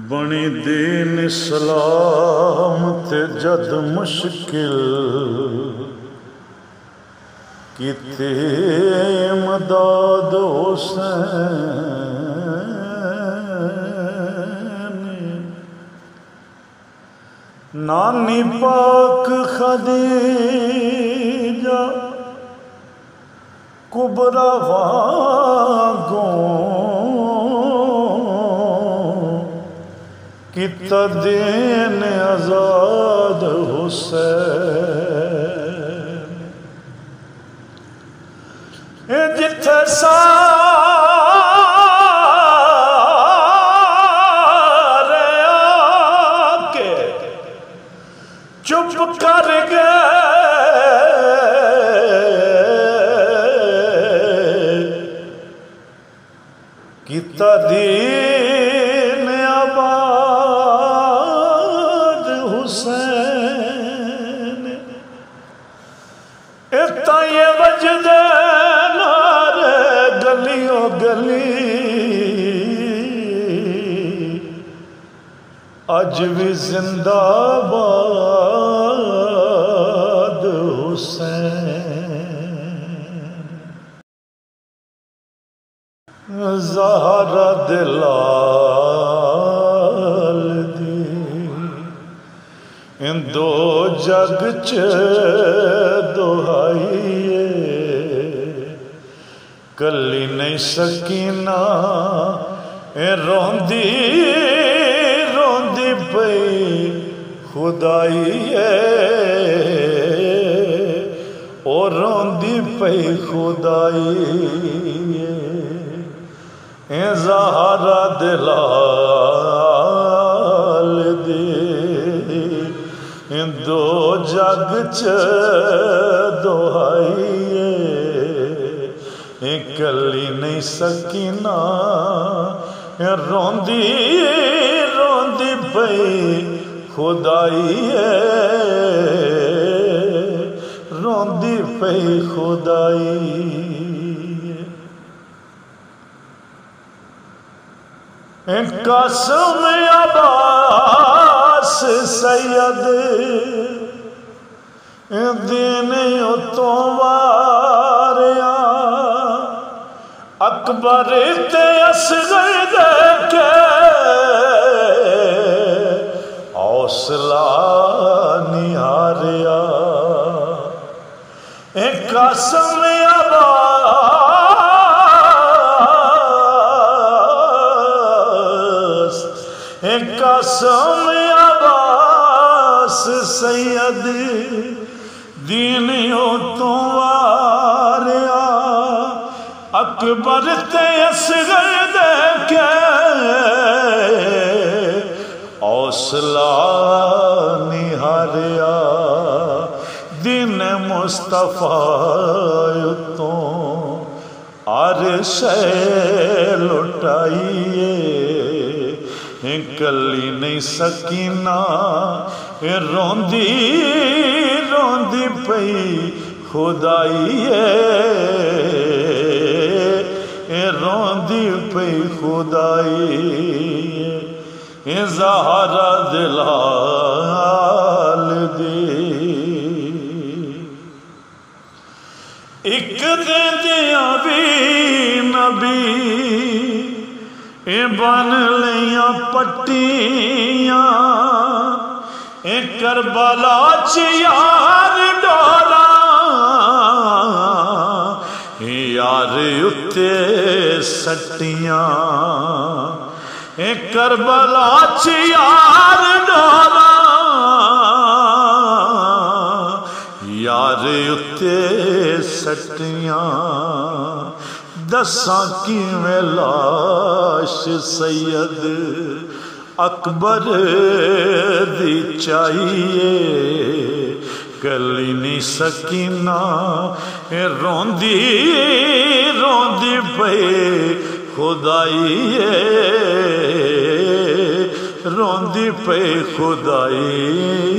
بنی دین اسلام تے جد مشکل کیتے امداد حسین نانی پاک خدیجہ کبرا واگوں کتا دین آزاد حسین جتھے سارے آکے چپ کر گئے کتا دین آباد حسین اتنا یہ وجد نارے گلیوں گلی اج بھی زندہ باد حسین زہرا دلال دی ان دو جگ چ دہائیے کلی نہیں سکینہ روندی روندی پئی خدائیے او روندی پئی خدائیے زہرا دلال دی دو جگ چ دہائیے کلی نہیں سکینہ روندی روندی پئی خدائیے روندی پئی خدائیے قاسم عباس سید دین اتوں واریا اکبر تے اصغر دیکھے حوصلہ نہاریا قاسم عباس قاسم عباس سید دینیوں تو واریا اکبر تے اصغر دیکھے حوصلہ نہاریا دین مصطفیٰ تو عرش لٹائیے کلی نہیں سکینہ روندی روندی پئی خدائیے روندی پئی خدائیے زہرا دلال دی ایک دن دیاں بھی نبی بن لیاں پٹیاں کربلا چ یار ڈولا یار اتے سٹیاں کربلا چ یار ڈولا یار اتے سٹیاں دساں کیویں لاش سید اکبر دی چاہیے کلی نہیں سکینہ روندی روندی پے خدائی روندی پے خدائی